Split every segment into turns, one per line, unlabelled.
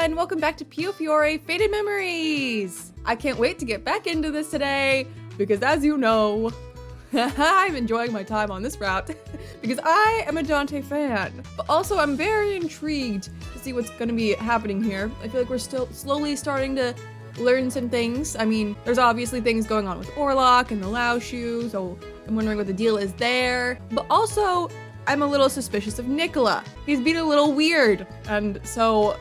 and welcome back to Piofiore Faded Memories! I can't wait to get back into this today, because as you know, I'm enjoying my time on this route, because I am a Dante fan. But also, I'm very intrigued to see what's going to be happening here. I feel like we're still slowly starting to learn some things. I mean, there's obviously things going on with Orlok and the Lao Shu, so I'm wondering what the deal is there. But also, I'm a little suspicious of Nicola. He's being a little weird, and so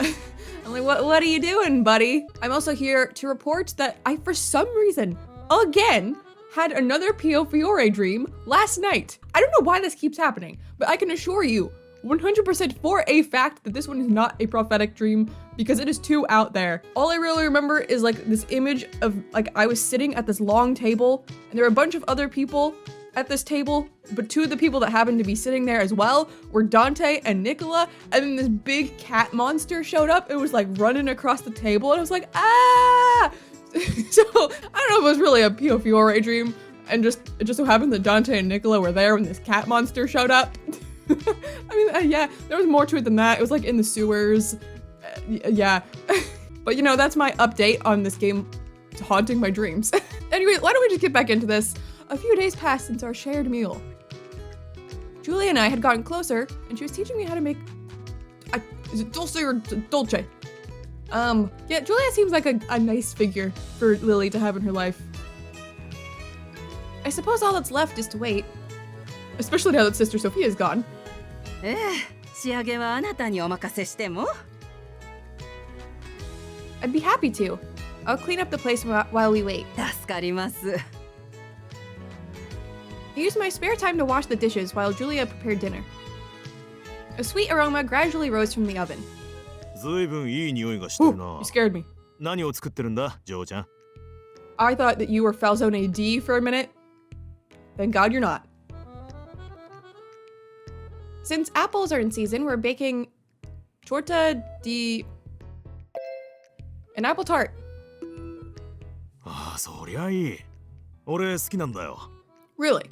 I'm like, what are you doing, buddy? I'm also here to report that I, for some reason, again, had another Piofiore dream last night. I don't know why this keeps happening, but I can assure you 100% for a fact that this one is not a prophetic dream because it is too out there. All I really remember is like this image of like I was sitting at this long table and there were a bunch of other people at this table, but two of the people that happened to be sitting there as well were Dante and Nicola, and then this big cat monster showed up. It was like running across the table and I was like, ah! So I don't know if it was really a Piofiore dream, and it just so happened that Dante and Nicola were there when this cat monster showed up. I mean, yeah, there was more to it than that. It was like in the sewers, yeah. But you know, that's my update on this game haunting my dreams. Anyway, why don't we just get back into this? A few days passed since our shared meal. Julia and I had gotten closer, and she was teaching me how to make... is it dulce or dolce? Yeah, Julia seems like a nice figure for Lily to have in her life. I suppose all that's left is to wait. Especially now that Sister Sophia is gone. I'd be happy to. I'll clean up the place while we wait. I used my spare time to wash the dishes while Julia prepared dinner. A sweet aroma gradually rose from the oven. Ooh, you scared me. I thought that you were falzoni D for a minute. Thank God you're not. Since apples are in season, we're baking torta di... an apple tart. Really?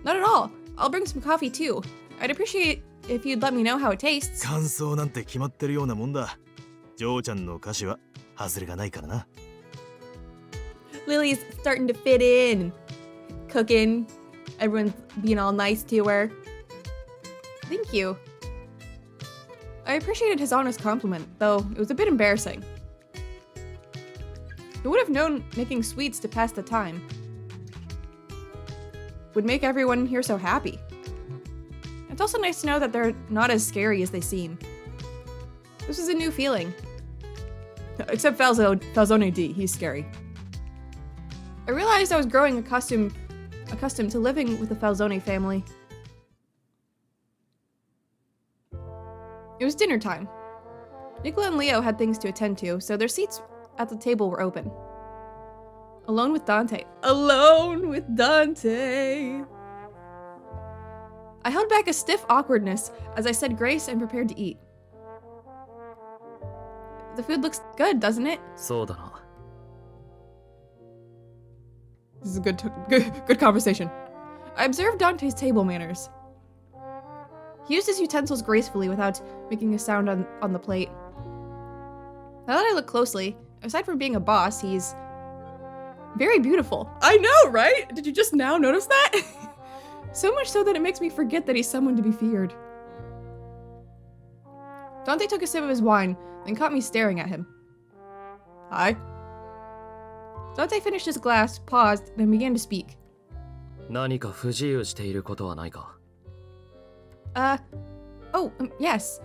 Not at all. I'll bring some coffee too. I'd appreciate if you'd let me know how it tastes. Lily's starting to fit in. Cooking. Everyone's being all nice to her. Thank you. I appreciated his honest compliment, though it was a bit embarrassing. Who would have known making sweets to pass the time would make everyone here so happy? It's also nice to know that they're not as scary as they seem. This is a new feeling. Except Falzone D, he's scary. I realized I was growing accustomed to living with the Falzone family. It was dinner time. Nicola and Leo had things to attend to, so their seats at the table were open. Alone with Dante. Alone with Dante! I held back a stiff awkwardness as I said grace and prepared to eat. The food looks good, doesn't it? This is a good conversation. I observed Dante's table manners. He used his utensils gracefully without making a sound on the plate. Now that I look closely, aside from being a boss, he's very beautiful. I know, right? Did you just now notice that? So much so that it makes me forget that he's someone to be feared. Dante took a sip of his wine, then caught me staring at him. Hi. Dante finished his glass, paused, then began to speak. Yes.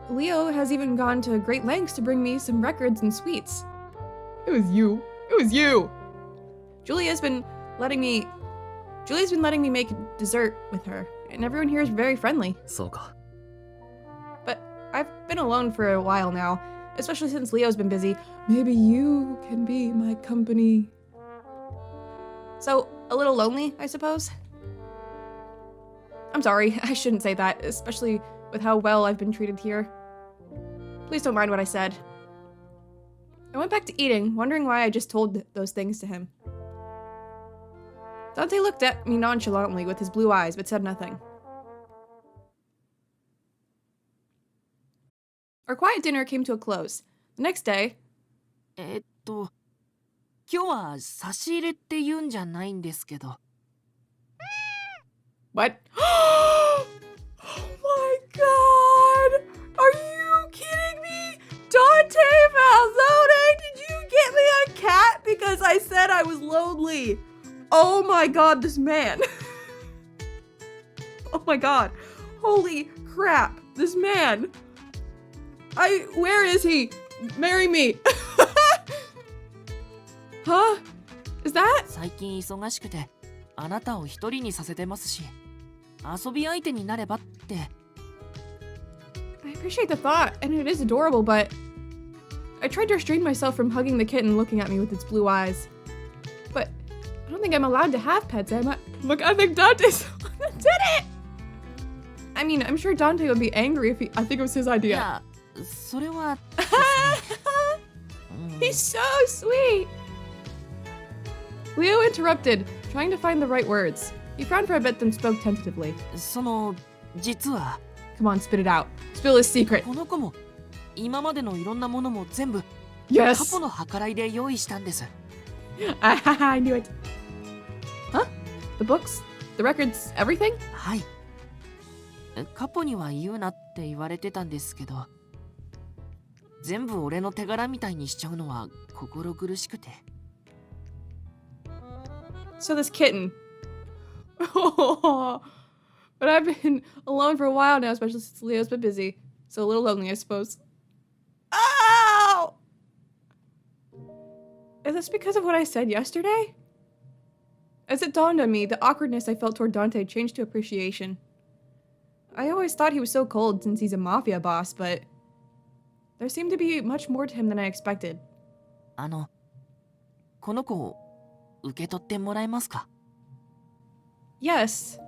Leo has even gone to great lengths to bring me some records and sweets. It was you. It was you. Julia's been letting me make dessert with her, and everyone here is very friendly. But I've been alone for a while now, especially since Leo's been busy. Maybe you can be my company. So, a little lonely, I suppose? I'm sorry, I shouldn't say that, especially with how well I've been treated here. Please don't mind what I said. I went back to eating, wondering why I just told those things to him. Dante looked at me nonchalantly with his blue eyes, but said nothing. Our quiet dinner came to a close. The next day...
今日は差し入れって言うんじゃないんですけど。
What? Oh my god! Are you kidding me? Dante Falzone, did you get me a cat because I said I was lonely? Oh my god, this man. Oh my god. Holy crap, this man. Where is he? Marry me. Huh? Is that?
最近忙しくて、あなたを一人にさせてますし、遊び相手になればって。
I appreciate the thought, and it is adorable, but I tried to restrain myself from hugging the kitten looking at me with its blue eyes. But I don't think I'm allowed to have pets, am I? Look, I think Dante's the one that did it! I mean, I'm sure Dante would be angry if I think it was his
い
idea.
や、それは。
He's so sweet! Leo interrupted, trying to find the right words. He frowned for a bit, then spoke tentatively.
実は。
Come on, spit it out. Spill his secret.
この子も、今までのいろんなものも全部、過
Yes!
去の計らいで用意したんです。
I knew it. Huh? The books? The records? Everything?
はい。過去には言うなって言われてたんですけど、全部俺の手柄みたいにしちゃうのは心苦しくて。
So this kitten. But I've been alone for a while now, especially since Leo's been busy. So a little lonely, I suppose. Ow! Is this because of what I said yesterday? As it dawned on me, the awkwardness I felt toward Dante changed to appreciation. I always thought he was so cold since he's a Mafia boss, but there seemed to be much more to him than I expected.
この子を受け取ってもらえますか?
Yes.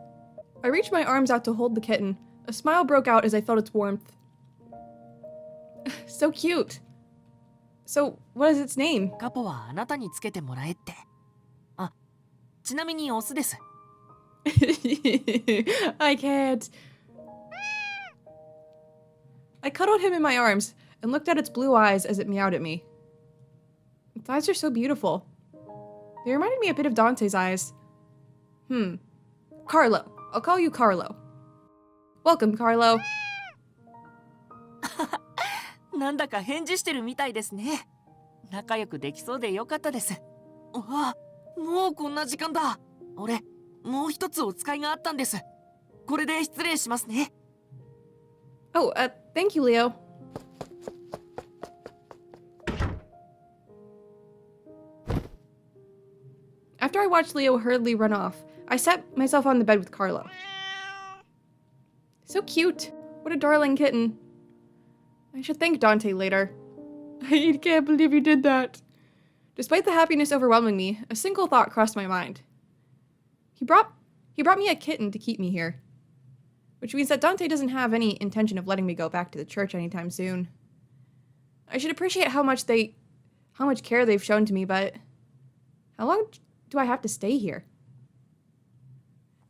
I reached my arms out to hold the kitten. A smile broke out as I felt its warmth. So cute. So, what is its name?
カポはあなたにつけてもらえって。あ、ちなみにオスです。
I can't. I cuddled him in my arms and looked at its blue eyes as it meowed at me. Its eyes are so beautiful. They reminded me a bit of Dante's eyes. Carlo. I'll call you Carlo. Welcome, Carlo.
なんだか返事してるみたいですね。仲良くできそうでよかったです。あ、もうこんな時間だ。俺、もう一つお使いがあったんです。これで失礼しますね。
Oh, thank you, Leo. After I watched Leo hurriedly run off, I sat myself on the bed with Carlo. So cute. What a darling kitten. I should thank Dante later. I can't believe you did that. Despite the happiness overwhelming me, a single thought crossed my mind. He brought me a kitten to keep me here. Which means that Dante doesn't have any intention of letting me go back to the church anytime soon. I should appreciate how much care they've shown to me, but how long do I have to stay here?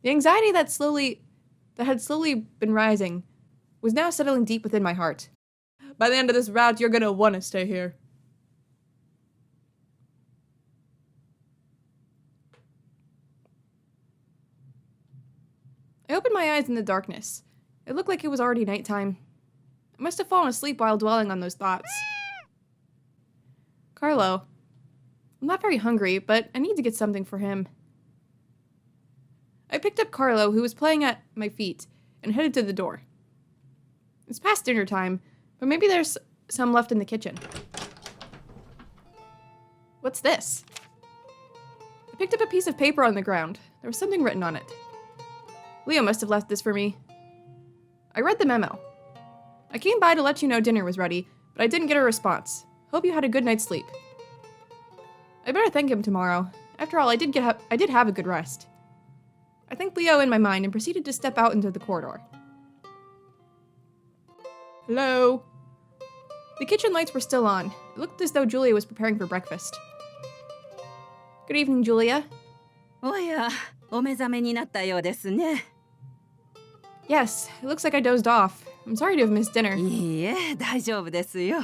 The anxiety that had slowly been rising was now settling deep within my heart. By the end of this route, you're gonna want to stay here. I opened my eyes in the darkness. It looked like it was already nighttime. I must have fallen asleep while dwelling on those thoughts. Carlo. I'm not very hungry, but I need to get something for him. I picked up Carlo, who was playing at my feet, and headed to the door. It's past dinner time, but maybe there's some left in the kitchen. What's this? I picked up a piece of paper on the ground. There was something written on it. Leo must have left this for me. I read the memo. I came by to let you know dinner was ready, but I didn't get a response. Hope you had a good night's sleep. I better thank him tomorrow. After all, I did have a good rest. I thanked Leo in my mind and proceeded to step out into the corridor. Hello? The kitchen lights were still on. It looked as though Julia was preparing for breakfast. Good evening, Julia.
おや、お目覚めになったようですね。
Yes, it looks like I dozed off. I'm sorry to have missed dinner.
いいえ、大丈夫ですよ。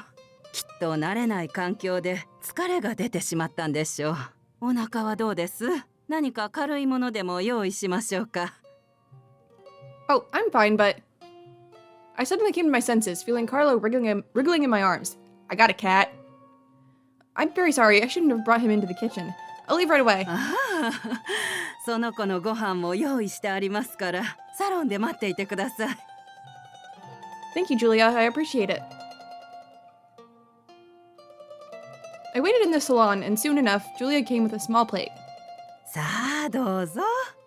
きっと慣れない環境で疲れが出てしまったんでしょう。お腹はどうです？何か軽いものでも用意しましょうか。
Oh, I'm fine, but I suddenly came to my senses, feeling Carlo wriggling in my arms. I got a cat. I'm very sorry. I shouldn't have brought him into the kitchen. I'll leave right away.
ああ、その子のご飯も用意してありますから、サロンで待っていてください。
Thank you, Julia. I appreciate it. I waited in the salon, and soon enough, Julia came with a small plate.
さあ、どうぞ。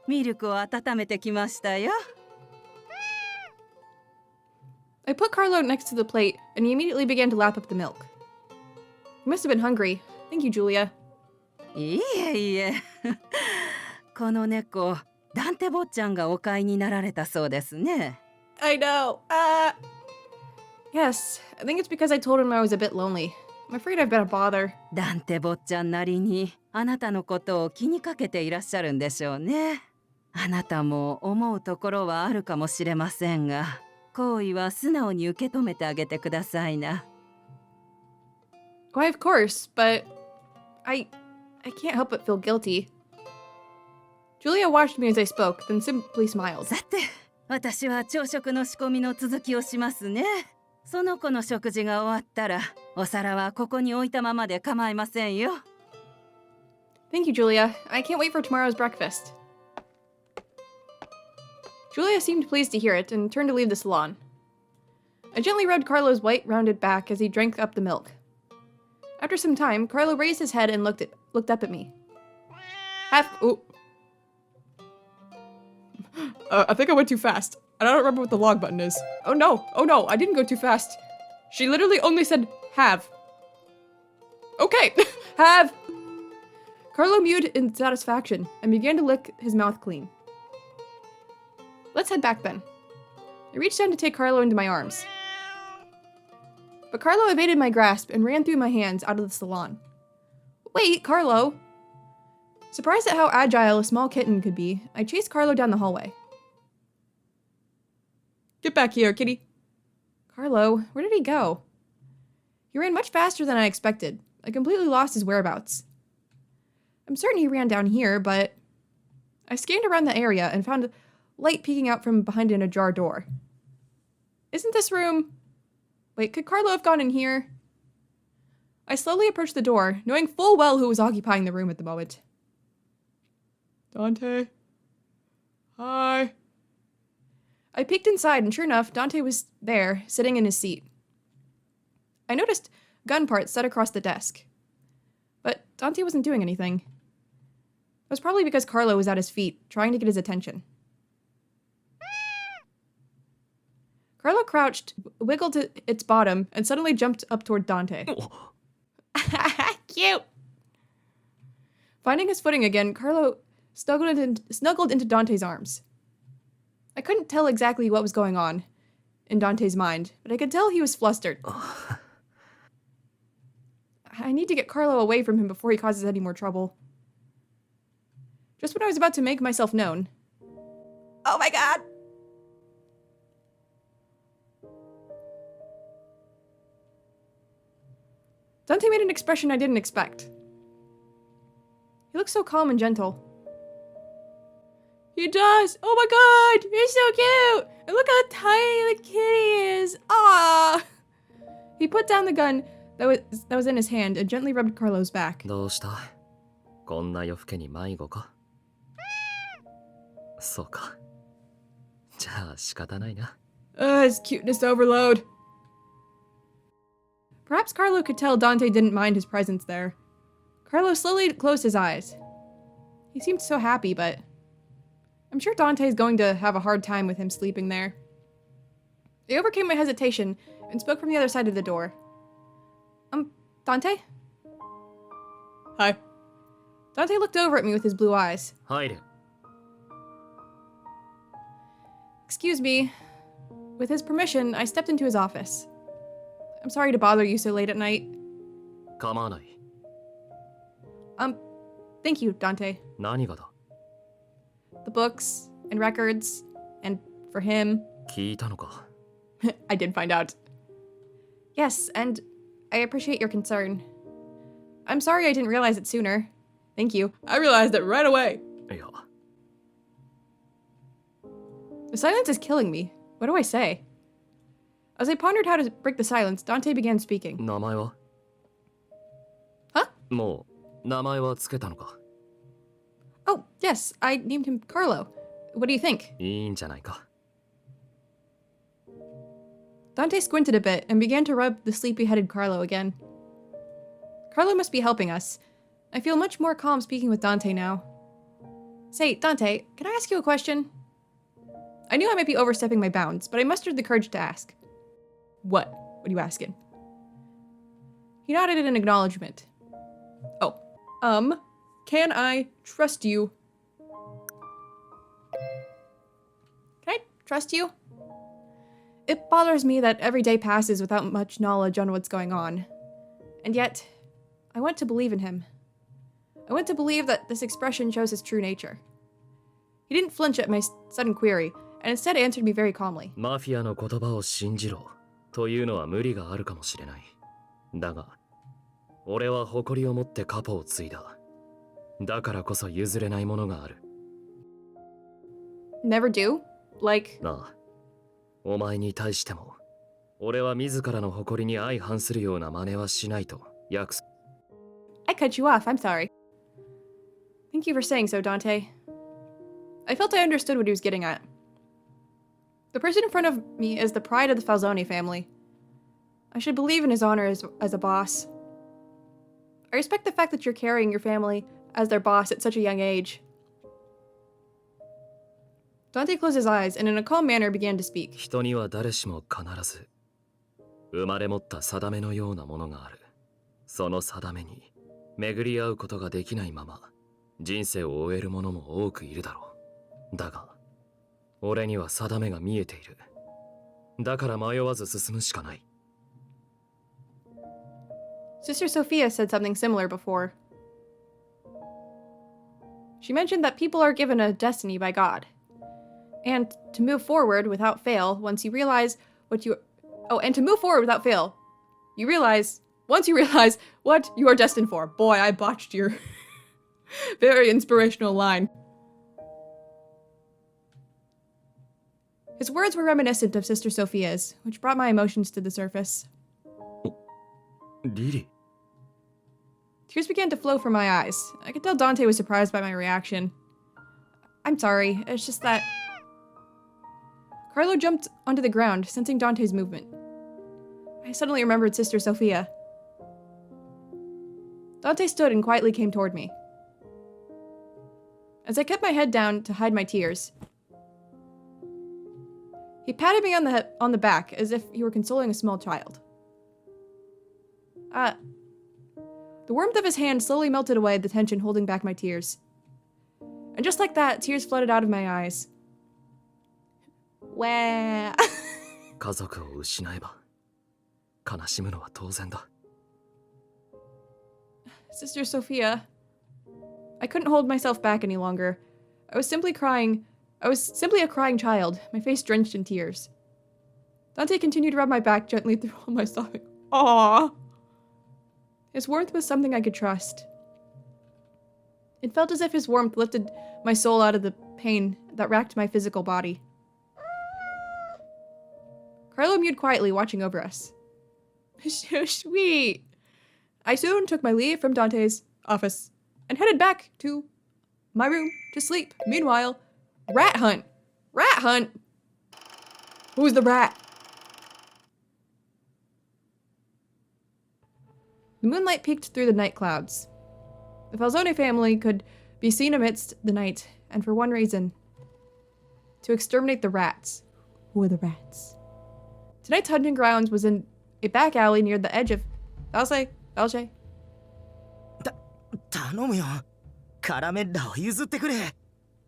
ミルクを温めてきましたよ。
I put Carlo next to the plate, and he immediately began to lap up the milk. He must have been hungry. Thank you, Julia.
いいえいいえ。この猫、ダンテ坊ちゃんがお飼いになられたそうですね。
I know. Yes, I think it's because I told him I was a bit lonely. I'm afraid I've been a bother.
ダンテ坊ちゃんなりにあなたのことを気にかけていらっしゃるんでしょうね。あなたも思うところはあるかもしれませんが、行為は素直に受け止めてあげてくださいな。
Why, of course, but I can't help but feel guilty. Julia watched me as I spoke, then simply smiled.
さて、私は朝食の仕込みの続きをしますね。その子の食事が終わったら、お皿はここに置いたままで構いませんよ。
Thank you, Julia. I can't wait for tomorrow's breakfast. Julia seemed pleased to hear it and turned to leave the salon. I gently rubbed Carlo's white, rounded back as he drank up the milk. After some time, Carlo raised his head and looked up at me. I think I went too fast. And I don't remember what the log button is. Oh no, I didn't go too fast. She literally only said have. Okay, have. Carlo mewed in satisfaction and began to lick his mouth clean. Let's head back then. I reached down to take Carlo into my arms. But Carlo evaded my grasp and ran through my hands out of the salon. Wait, Carlo! Surprised at how agile a small kitten could be, I chased Carlo down the hallway. Get back here, kitty. Carlo, where did he go? He ran much faster than I expected. I completely lost his whereabouts. I'm certain he ran down here, but I scanned around the area and found light peeking out from behind an ajar door. Isn't this room... Wait, could Carlo have gone in here? I slowly approached the door, knowing full well who was occupying the room at the moment. Dante? Hi. I peeked inside, and sure enough, Dante was there, sitting in his seat. I noticed gun parts set across the desk. But Dante wasn't doing anything. It was probably because Carlo was at his feet, trying to get his attention. Carlo crouched, wiggled to its bottom, and suddenly jumped up toward Dante. Cute! Finding his footing again, Carlo snuggled into Dante's arms. I couldn't tell exactly what was going on in Dante's mind, but I could tell he was flustered. I need to get Carlo away from him before he causes any more trouble. Just when I was about to make myself known. Oh my god! Dante made an expression I didn't expect. He looks so calm and gentle. He does! Oh my god! You're so cute! And look how tiny the kitty is! Ah! He put down the gun that was in his hand and gently rubbed Carlo's back.
どうした？こんな夜更けに迷子か？そうか。じゃあ仕方ないな。
His cuteness overload. Perhaps Carlo could tell Dante didn't mind his presence there. Carlo slowly closed his eyes. He seemed so happy, but I'm sure Dante's going to have a hard time with him sleeping there. I overcame my hesitation and spoke from the other side of the door. Dante? Hi. Dante looked over at me with his blue eyes.
入る。
Excuse me. With his permission, I stepped into his office. I'm sorry to bother you so late at night.
構わない。
Thank you, Dante.
何がだ？
The books and records, and for him.
聞いたのか。
I did find out. Yes, and I appreciate your concern. I'm sorry I didn't realize it sooner. Thank you. I realized it right away.
いや、
The silence is killing me. What do I say? As I pondered how to break the silence, Dante began speaking.
名前は
Huh?
もう名前はつけたのか
Oh, yes, I named him Carlo. What do you think?
いいんじゃないか
Dante squinted a bit and began to rub the sleepy-headed Carlo again. Carlo must be helping us. I feel much more calm speaking with Dante now. Say, Dante, can I ask you a question? I knew I might be overstepping my bounds, but I mustered the courage to ask. What? What are you asking? He nodded in acknowledgement. Oh, can I trust you? Can I trust you? It bothers me that every day passes without much knowledge on what's going on. And yet, I want to believe in him. I want to believe that this expression shows his true nature. He didn't flinch at my sudden query, and instead answered me very calmly.
マフィアの言葉を信じろというのは無理があるかもしれない。だが、俺は誇りを持ってカポを継いだ。だからこそ譲れないものがある。
Never do? Like...
なあ、お前に対しても、俺は自らの誇りに相反するような真似はしないと約束。
I cut you off, I'm sorry. Thank you for saying so, Dante. I felt I understood what he was getting at. The person in front of me is the pride of the Falzoni family. I should believe in his honor as a boss. I respect the fact that you're carrying your family as their boss at such a young age. Dante closed his eyes and in a calm manner began to speak.
人には誰しも必ず生まれ持った定めのようなものがある。その定めに巡り合うことができないまま人生を終える者も多くいるだろう。だが俺には定めが見えている。だから迷わず進むしかない。
Sister Sophia said something similar before. She mentioned that people are given a destiny by God. And to move forward without fail, once you realize what you... Oh, and to move forward without fail, you realize... Once you realize what you are destined for. Boy, I botched your very inspirational line. His words were reminiscent of Sister Sophia's, which brought my emotions to the surface.
リリ
Tears began to flow from my eyes. I could tell Dante was surprised by my reaction. I'm sorry, it's just that... Carlo jumped onto the ground, sensing Dante's movement. I suddenly remembered Sister Sophia. Dante stood and quietly came toward me. As I kept my head down to hide my tears, he patted me on the back as if he were consoling a small child. The warmth of his hand slowly melted away the tension holding back my tears. And just like that, tears flooded out of my eyes. Wah.
家族を失えば悲しむのは当然だ。
Sister Sophia. I couldn't hold myself back any longer. I was simply crying. I was simply a crying child, my face drenched in tears. Dante continued to rub my back gently through all my sobbing. Aww. His warmth was something I could trust. It felt as if his warmth lifted my soul out of the pain that racked my physical body. Carlo mewed quietly, watching over us. So sweet. I soon took my leave from Dante's office and headed back to my room to sleep. Meanwhile, rat hunt. Rat hunt? Who's the rat? The moonlight peeked through the night clouds. The Falzoni family could be seen amidst the night, and for one reason. To exterminate the rats. Who are the rats? Tonight's hunting grounds was in a back alley near the edge of Falzoni.
頼むよ。カラメッラを譲ってくれ。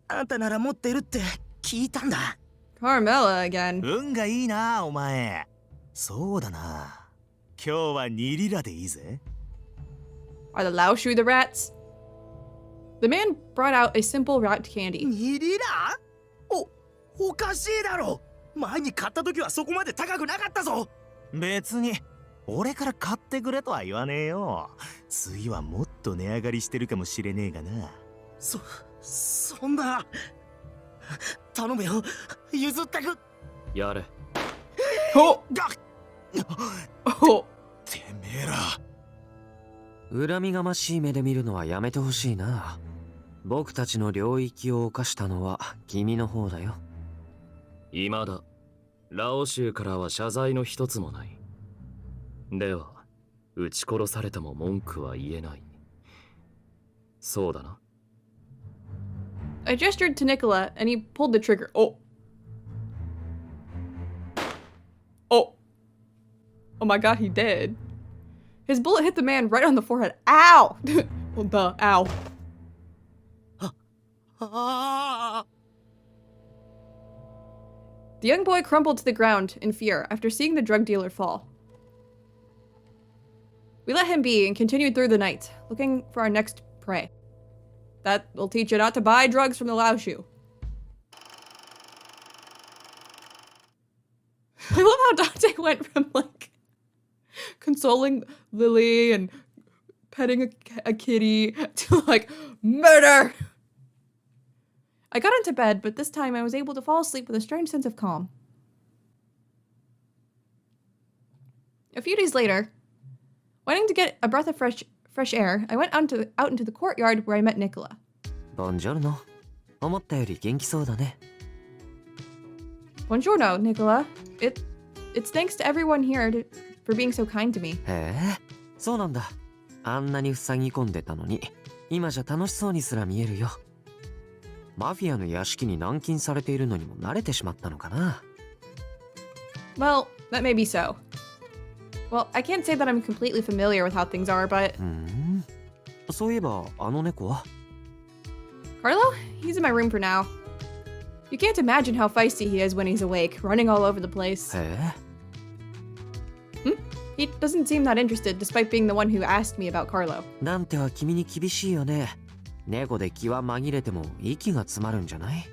あんたなら持ってるって聞いたんだ。
Carmela again.
運がいいな、お前。そうだな。今日は2リラでいいぜ。
Are the Laoshu the rats? The man brought out a simple rat candy.
2リラ？おかしいだろ。前に買った時はそこまで高くなかったぞ。
別に俺から買ってくれとは言わねえよ。次はもっと値上がりしてるかもしれねえがな。
そんな。頼むよ、譲ってく。
やれ。
お
が
お
てめえら。
恨みがましい目で見るのはやめてほしいな。僕たちの領域を犯したのは君の方だよ。
未だラオ州からは謝罪の一つもない。では撃ち殺されても文句は言えない。そうだな。
I gestured to Nicola, and he pulled the trigger. Oh. Oh. Oh my god, he did. His bullet hit the man right on the forehead. Ow! Well, duh. Ow.
ああ。
The young boy crumpled to the ground in fear after seeing the drug dealer fall. We let him be and continued through the night, looking for our next prey. That will teach you not to buy drugs from the Lao Shu. I love how Dante went from, like, consoling Lily and petting a kitty to, like, murder! I got into bed, but this time I was able to fall asleep with a strange sense of calm. A few days later, wanting to get a breath of fresh air, I went out into the courtyard where I met Nicola.
Buongiorno. 思ったより元気そうだね。
Buongiorno, Nicola. It's thanks to everyone here for being so kind to me.
へえ、そうなんだ。あんなに塞ぎ込んでたのに、今じゃ楽しそうにすら見えるよ。マフィアの屋敷に軟禁されているのにも慣れてしまったのかな。
Well, that may be so. Well, I can't say that I'm completely familiar with how things are, but...
そういえば、あの猫は
Carlo? He's in my room for now. You can't imagine how feisty he is when he's awake, running all over the place.
へえ。
He doesn't seem that interested, despite being the one who asked me about Carlo.
ダンテは君に厳しいよね。猫で気は紛れても息が詰まるんじゃない？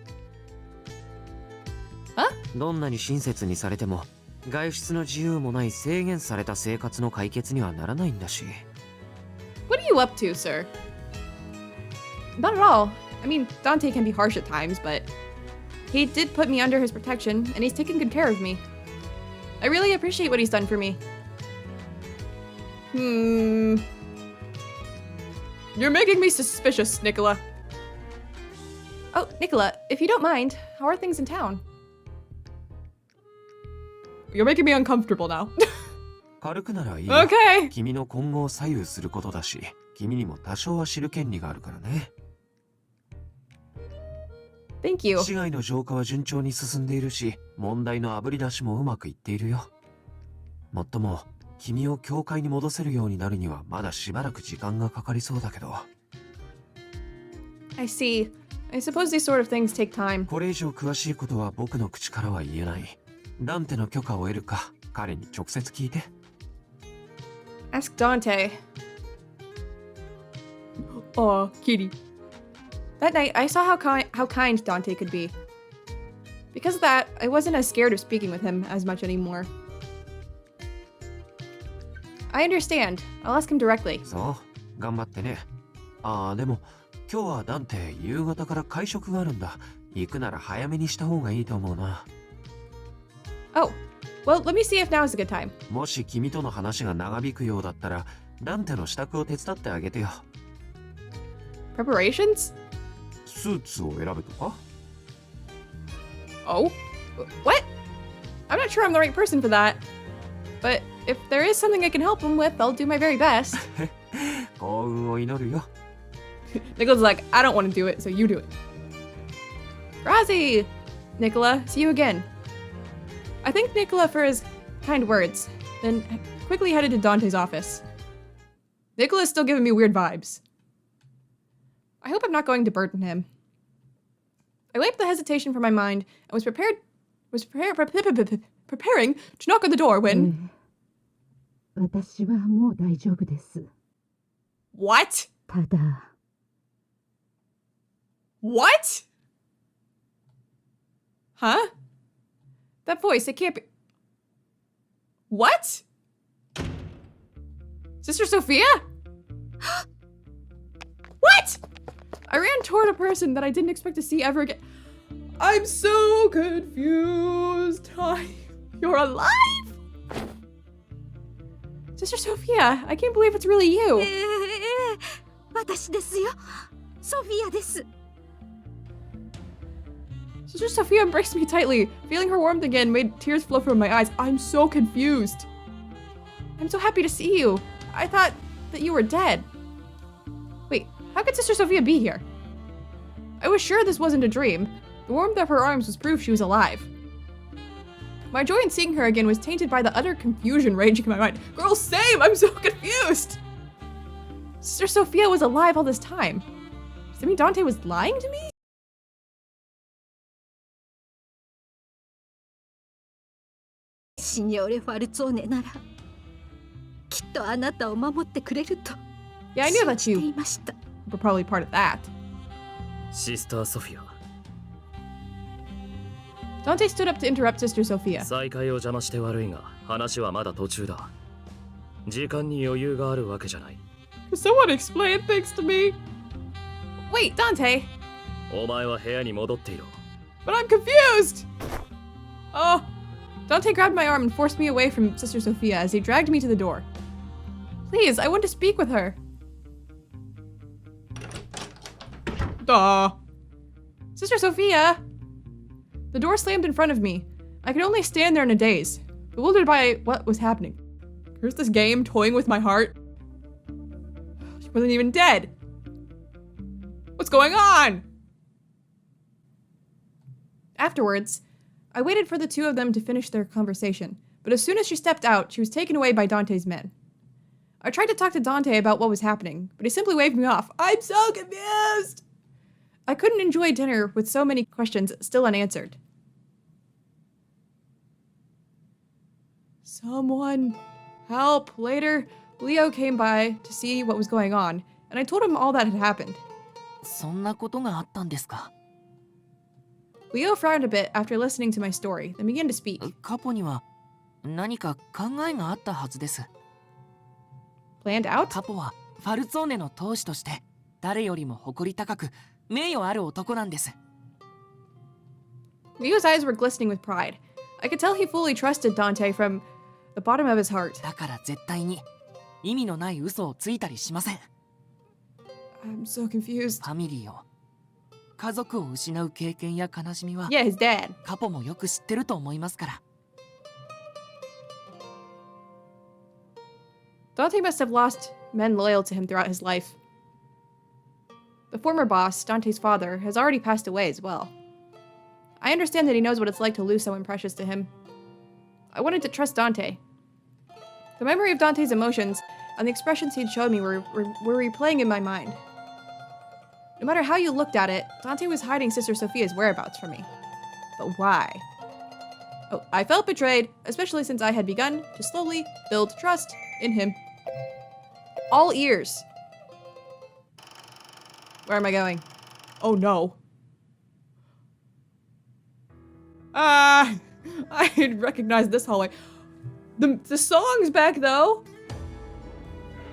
Huh?
どんなに親切にされても外出の自由もない制限された生活の解決にはならないんだし。
What are you up to, sir? Not at all. I mean, Dante can be harsh at times, but he did put me under his protection, and he's taken good care of me. I really appreciate what he's done for me. You're making me suspicious, Nicola. Oh, Nicola, if you don't mind, how are things in town? You're making me uncomfortable now.
軽くならいいよ。
Okay.
君の今後を左右することだし、君にも多少は知る権利があるからね。
Thank you.
市街の浄化は順調に進んでいるし、問題のあぶり出しもうまくいっているよ。もっとも、君を教会に戻せるようになるにはまだしばらく時間がかかりそうだけど。
I see. I suppose these sort of things take time.
これ以上詳しいことは僕の口からは言えない。ダンテの許可を得るか、彼に直接聞いて。
Ask Dante. Oh, kitty. That night, I saw how kind Dante could be. Because of that, I wasn't as scared of speaking with him as much anymore. I understand. I'll ask him directly.
そう、頑張ってね。ああ、でも、今日はダンテ、夕方から会食があるんだ。行くなら早めにした方がいいと思うな。
Oh, well, let me see if now is a good time.
もし君との話が長引くようだったら、ダンテの支度を手伝ってあげてよ。
Preparations?
スーツを選ぶとか
Oh? What? I'm not sure I'm the right person for that. But if there is something I can help him with, I'll do my very best.
幸運を祈るよ。
Nicola's like, I don't want to do it, so you do it. Razzie! Nicola, see you again. I thanked Nicola for his kind words, then quickly headed to Dante's office. Nicola's still giving me weird vibes. I hope I'm not going to burden him. I wiped the hesitation from my mind and was preparing to knock on the door when...
私はもう大丈夫です。
What?
ただ、
What? Huh? That voice, it can't be. What? Sister Sophia? What? I ran toward a person that I didn't expect to see ever again. I'm so confused. You're alive? Sister Sophia, I can't believe it's really you.
私ですよ。ソフィアです。
Sister Sophia embraced me tightly. Feeling her warmth again made tears flow from my eyes. I'm so confused. I'm so happy to see you. I thought that you were dead. Wait, how could Sister Sophia be here? I was sure this wasn't a dream. The warmth of her arms was proof she was alive. My joy in seeing her again was tainted by the utter confusion raging in my mind. Girl, same! I'm so confused! Sister Sophia was alive all this time. Does that mean Dante was lying to me?
Signore Falzone ならきっとあなたを守ってくれると
Yeah, I knew that
信じて
you
いました。
were probably part of that.
シスターソフィア、
Dante stood up to interrupt Sister Sophia.
再会を邪魔して悪いが話はまだ途中だ。時間に余裕があるわけじゃない。
Could someone explain things to me? Wait, Dante,
お前は部屋に戻っていろ。
but I'm confused! Oh. Dante grabbed my arm and forced me away from Sister Sophia as he dragged me to the door. Please, I want to speak with her. Duh. Sister Sophia! The door slammed in front of me. I could only stand there in a daze, bewildered by what was happening. Here's this game toying with my heart. She wasn't even dead. What's going on? Afterwards, I waited for the two of them to finish their conversation, but as soon as she stepped out, she was taken away by Dante's men. I tried to talk to Dante about what was happening, but he simply waved me off. I'm so confused! I couldn't enjoy dinner with so many questions still unanswered. Someone help! Later, Leo came by to see what was going on, and I told him all that had happened.
そんなことがあったんですか。
Leo frowned a bit after listening to my story, then began to speak.
カポには何か考えがあったはずです。
Planned out?
カポはファルツォーネの当主として誰よりも誇り高く名誉ある男なんです。
Leo's eyes were glistening with pride. I could tell he fully trusted Dante from the bottom of his heart.
だから絶対に意味のない嘘をついたりしません。
I'm so confused.
ファミリーを家族を失う経験や悲しみは
Yeah, his dad.
カポもよく知ってると思いますから。
Dante must have lost men loyal to him throughout his life. The former boss, Dante's father, has already passed away as well. I understand that he knows what it's like to lose someone precious to him. I wanted to trust Dante. The memory of Dante's emotions and the expressions he'd showed me were replaying in my mind. No matter how you looked at it, Dante was hiding Sister Sophia's whereabouts from me. But why? Oh, I felt betrayed, especially since I had begun to slowly build trust in him. All ears. Where am I going? Oh no. I recognize this hallway. The song's back though.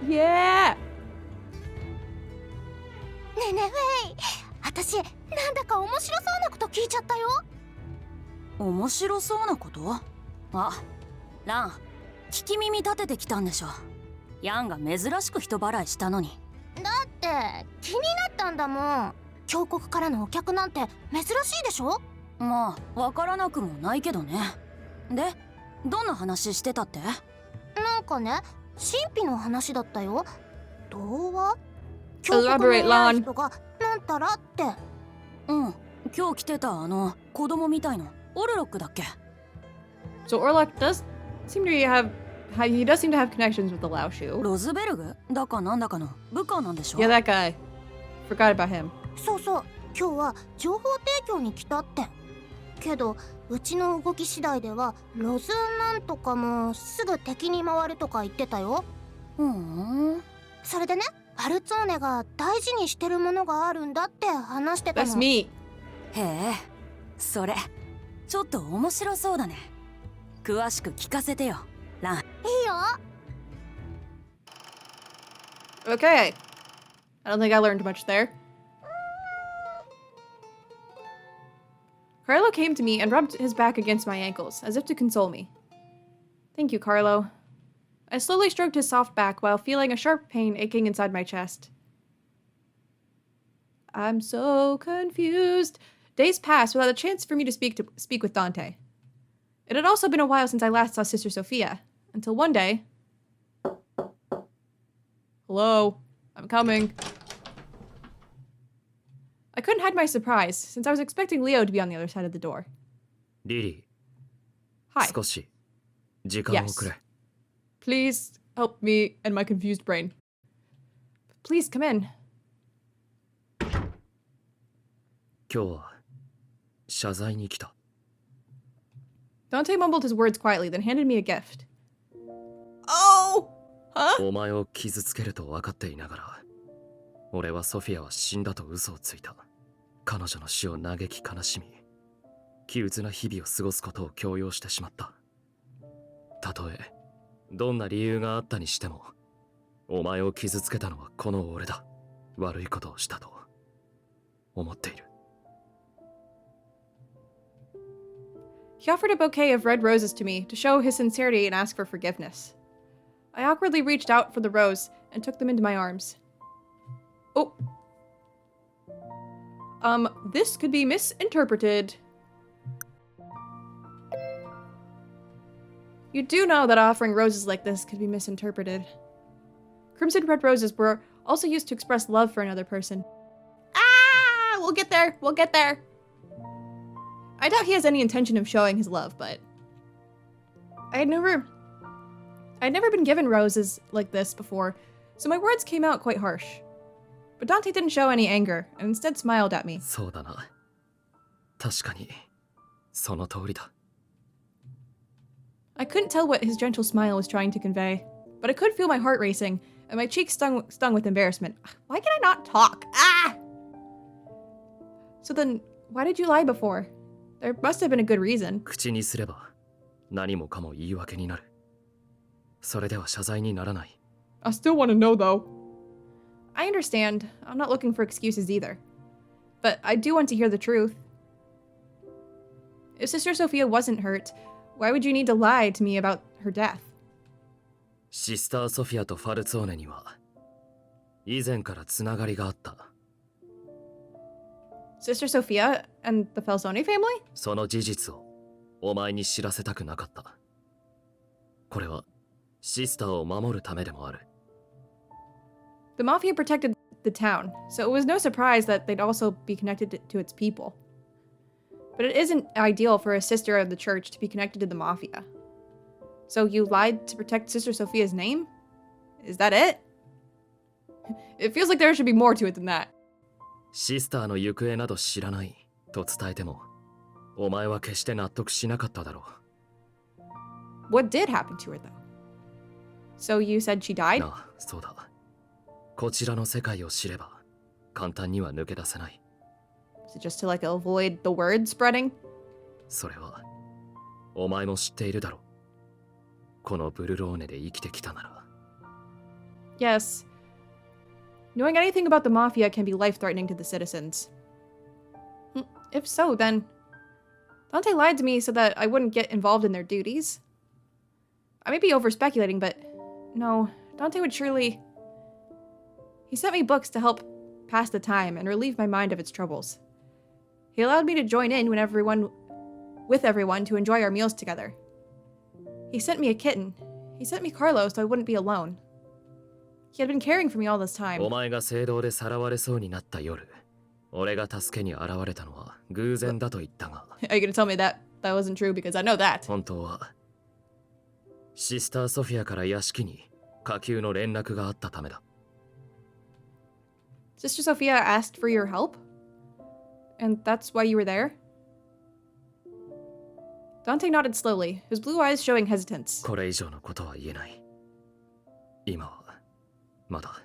Yeah.
ねえねえフェイ、私なんだか面白そうなこと聞いちゃったよ。面白そうなこと？あ、ラン、聞き耳立ててきたんでしょ。ヤンが珍しく人払いしたのに。だって気になったんだもん。峡谷からのお客なんて珍しいでしょ。まあわからなくもないけどね。で、どんな話してたって？なんかね、神秘の話だったよ。童話
？Elaborate, Lon.
とかなんたらって。うん、今日来てた子供みたいのオルロックだっけ。
So Orlok does seem to have he does seem to have connections with the Lao Shu.
ロズベルグだかなんだかの部下なんでしょ。
Yeah, that guy. Forgot about him.
そうそう、今日は情報提供に来たって。けどうちの動き次第ではロズなんとかもすぐ敵に回るとか言ってたよ。それでね、ファルツォーネが大事にしてるものがあるんだって話してたの。
That's me.
へえ、それちょっと面白そうだね。詳しく聞かせてよ、ラン。いいよ。
Okay. I don't think I learned much there. Carlo came to me and rubbed his back against my ankles, as if to console me. Thank you, Carlo. I slowly stroked his soft back while feeling a sharp pain aching inside my chest. I'm so confused. Days passed without a chance for me to speak with Dante. It had also been a while since I last saw Sister Sophia, until one day... Hello, I'm coming. I couldn't hide my surprise, since I was expecting Leo to be on the other side of the door.
リリ
Hi.
ー、少し時間をくれ。
Please help me and my confused brain. Please come in.
今日は謝罪に来た。
Dante mumbled his words quietly, then handed me a gift. Oh! Huh?
お前を傷つけると分かっていながら、俺はソフィアは死んだと嘘をついた。彼女の死を嘆き悲しみ、憂鬱な日々を過ごすことを強要してしまった。たとえどんな理由があったにしても、お前を傷つけたのはこの俺だ。悪いことをしたと思っている。
He offered a bouquet of red roses to me to show his sincerity and ask for forgiveness. I awkwardly reached out for the rose and took them into my arms. Oh. This could be misinterpreted. You do know that offering roses like this could be misinterpreted. Crimson red roses were also used to express love for another person. Ah! We'll get there! We'll get there! I doubt he has any intention of showing his love, but... I'd never been given roses like this before, so my words came out quite harsh. But Dante didn't show any anger, and instead smiled at me.
そうだな。確かに、その通りだ。
I couldn't tell what his gentle smile was trying to convey, but I could feel my heart racing, and my cheeks stung with embarrassment. Why can I not talk? Ah! So then, why did you lie before? There must have been a good reason.
口にすれば何もかも言い訳になる。それでは謝罪にならない。
I still want to know, though. I understand. I'm not looking for excuses either. But I do want to hear the truth. If Sister Sophia wasn't hurt, why would you need to lie to me about her death?
シスター・ソフィアとファルツォーネには以前からつながりがあった。
Sister Sophia and the Falzoni family?
その事実をお前に知らせたくなかった。これはシスターを守るためでもある。
The Mafia protected the town, so it was no surprise that they'd also be connected to its people. But it isn't ideal for a sister of the church to be connected to the Mafia. So you lied to protect Sister Sophia's name? Is that it? It feels like there should be more to it than that.
シスターの行方など知らないと伝えても、お前は決して納得しなかっただろう。
What did happen to her, though? So you said she died?
なあ、そうだ。こちらの世界を知れば、簡単には抜け出せない。
Is it just to like avoid the word spreading?
それは、お前も知っているだろう。このブルローネで生きてきたなら。
Yes. Knowing anything about the Mafia can be life-threatening to the citizens. If so, then... Dante lied to me so that I wouldn't get involved in their duties. I may be over-speculating, but... No, Dante would surely... He sent me books to help pass the time and relieve my mind of its troubles. He allowed me to join in with everyone to enjoy our meals together. He sent me a kitten. He sent me Carlo so I wouldn't be alone. He had been caring for me all this time.
お前が聖堂でさらわれそうになった夜、俺が助けに現れたのは偶然だと言ったが。
Are you gonna tell me that wasn't true because I know that?
本当は、シスター・ソフィアから屋敷に下級の連絡があったためだ。
Sister Sophia asked for your help? And that's why you were there? Dante nodded slowly, his blue eyes showing hesitance.
これ以上のことは言えない。今は、まだ。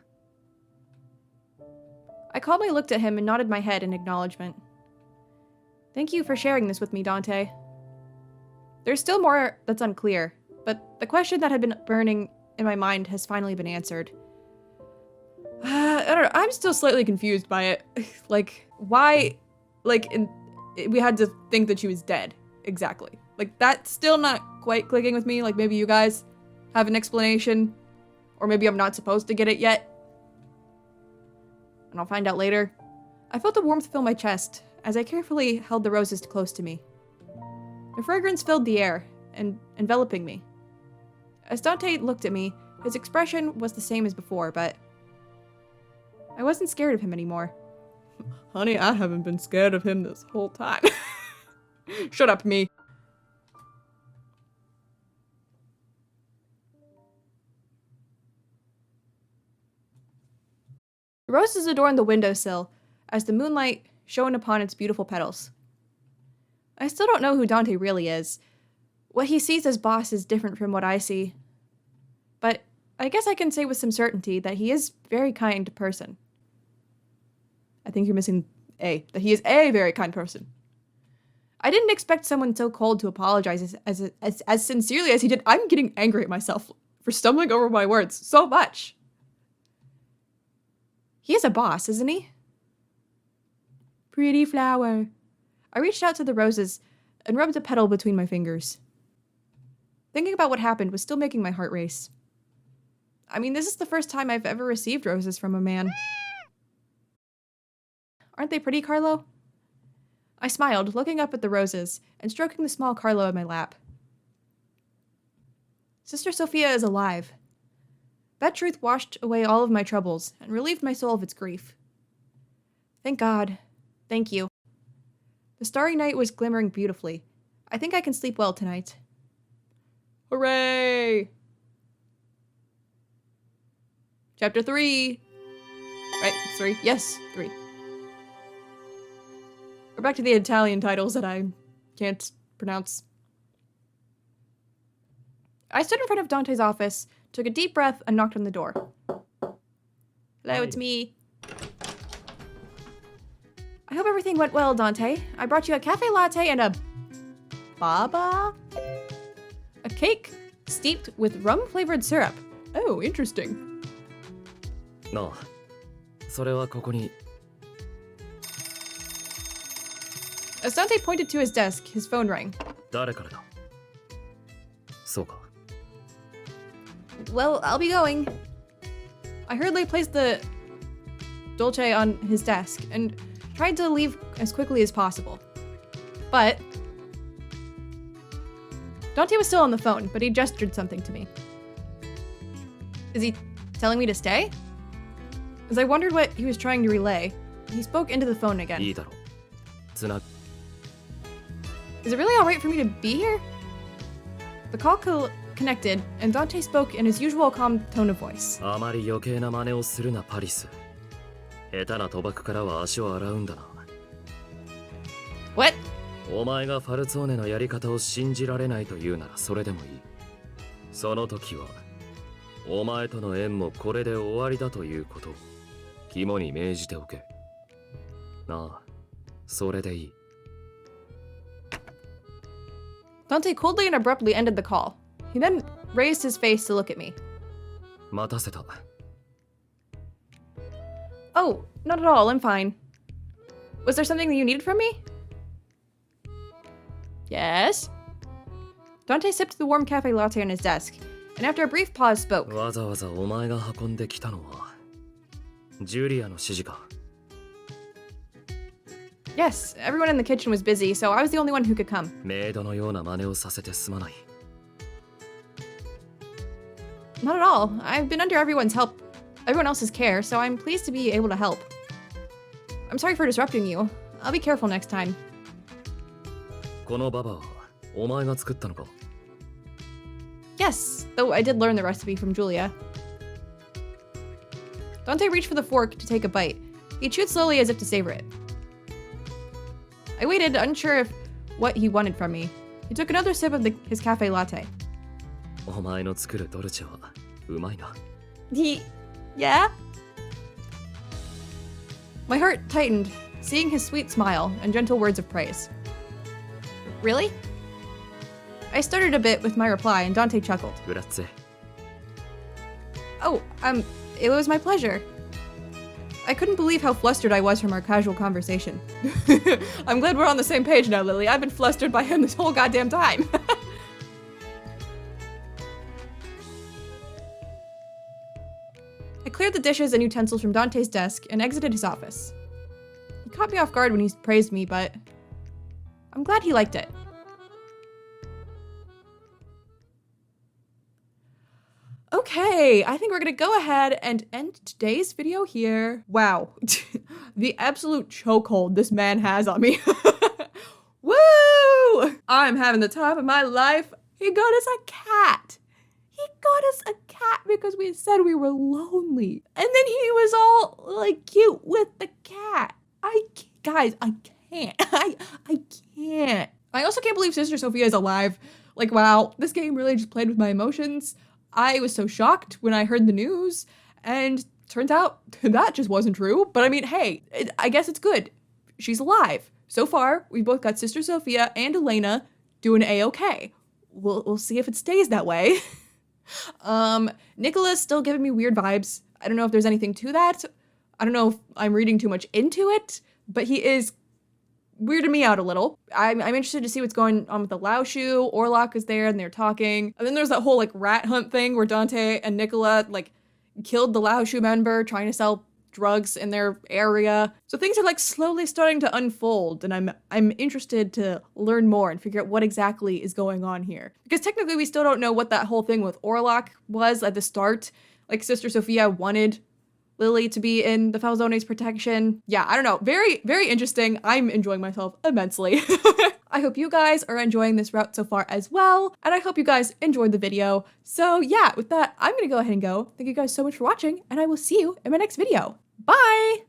I calmly looked at him and nodded my head in acknowledgement. Thank you for sharing this with me, Dante. There's still more that's unclear, but the question that had been burning in my mind has finally been answered. I don't know, I'm still slightly confused by it. Like, why, like, we had to think that she was dead. Exactly. Like, that's still not quite clicking with me. Like, maybe you guys have an explanation, or maybe I'm not supposed to get it yet. And I'll find out later. I felt a warmth fill my chest as I carefully held the roses close to me. The fragrance filled the air, and enveloping me. As Dante looked at me, his expression was the same as before, but I wasn't scared of him anymore. Honey, I haven't been scared of him this whole time. Shut up, me. The roses adorned the windowsill as the moonlight shone upon its beautiful petals. I still don't know who Dante really is. What he sees as boss is different from what I see. But I guess I can say with some certainty that he is a very kind person. I think you're missing A. That he is a very kind person. I didn't expect someone so cold to apologize as sincerely as he did. I'm getting angry at myself for stumbling over my words so much. He is a boss, isn't he? Pretty flower. I reached out to the roses and rubbed a petal between my fingers. Thinking about what happened was still making my heart race. I mean, this is the first time I've ever received roses from a man. Aren't they pretty, Carlo? I smiled, looking up at the roses and stroking the small Carlo in my lap. Sister Sophia is alive. That truth washed away all of my troubles and relieved my soul of its grief. Thank God. Thank you. The starry night was glimmering beautifully. I think I can sleep well tonight. Hooray! Chapter 3. Right, it's 3. Yes, 3. We're back to the Italian titles that I can't pronounce. I stood in front of Dante's office, took a deep breath, and knocked on the door. Hello, it's me. I hope everything went well, Dante. I brought you a cafe latte and a baba? A cake steeped with rum-flavored syrup. Oh, interesting.
なあ、それはここに。
As Dante pointed to his desk, his phone rang.
誰からだ？そうか。
Well, I'll be going. I hurriedly placed the dolce on his desk and tried to leave as quickly as possible. But Dante was still on the phone, but he gestured something to me. Is he telling me to stay? As I wondered what he was trying to relay, he spoke into the phone again.
いいだろう。つな。
Is it really alright for me to be here? The call connected, and Dante spoke in his usual calm tone of voice.
あまり余計な真似をするな、パリス。下手な賭博からは足を洗うんだな。
What?
お前がファルツォーネのやり方を信じられないと言うならそれでもいい。その時は、お前との縁もこれで終わりだということを肝に銘じておけ。なあ、それでいい。
Dante coldly and abruptly ended the call. He then raised his face to look at me.
待たせた。
Oh, not at all, I'm fine. Was there something that you needed from me? Yes? Dante sipped the warm cafe latte on his desk, and after a brief pause spoke.
わざわざお前が運んできたのはジュリアの指示か。
Yes, everyone in the kitchen was busy, so I was the only one who could come.
メイドのような真似をさせてすまない。
Not at all. I've been under everyone else's care, so I'm pleased to be able to help. I'm sorry for disrupting you. I'll be careful next time.
このババはお前が作ったのか？
Yes, though I did learn the recipe from Julia. Dante reached for the fork to take a bite. He chewed slowly as if to savor it. I waited, unsure of what he wanted from me. He took another sip of his cafe latte.
お前の作るドルチェはうまいな。
Yeah? My heart tightened, seeing his sweet smile and gentle words of praise. Really? I I started a bit with my reply and Dante chuckled.
Grazie.
Oh, it was my pleasure. I couldn't believe how flustered I was from our casual conversation. I'm glad we're on the same page now, Lily. I've been flustered by him this whole goddamn time. I cleared the dishes and utensils from Dante's desk and exited his office. He caught me off guard when he praised me, but I'm glad he liked it. Okay, I think we're gonna go ahead and end today's video here. Wow, the absolute chokehold this man has on me. Woo! I'm having the time of my life. He got us a cat. He got us a cat because we said we were lonely. And then he was all like cute with the cat. Guys, I can't. I can't. I also can't believe Sister Sophia is alive. Like, wow, this game really just played with my emotions. I was so shocked when I heard the news, and turns out that just wasn't true. But I mean, hey, I guess it's good. She's alive. So far, we've both got Sister Sophia and Elena doing A-okay. We'll see if it stays that way. Nicola's still giving me weird vibes. I don't know if there's anything to that. I don't know if I'm reading too much into it, but he is weirded me out a little. I'm interested to see what's going on with the Lao Shu. Orlok is there and they're talking. And then there's that whole like rat hunt thing where Dante and Nicola like killed the Lao Shu member trying to sell drugs in their area. So things are like slowly starting to unfold, and I'm interested to learn more and figure out what exactly is going on here. Because technically we still don't know what that whole thing with Orlok was at the start. Like Sister Sophia wanted Lily to be in the falzoni's protection. Yeah, I don't know. Very, very interesting. I'm enjoying myself immensely. I hope you guys are enjoying this route so far as well, and I hope you guys enjoyed the video. So yeah, with that, I'm gonna go ahead and go. Thank you guys so much for watching, and I will see you in my next video. Bye!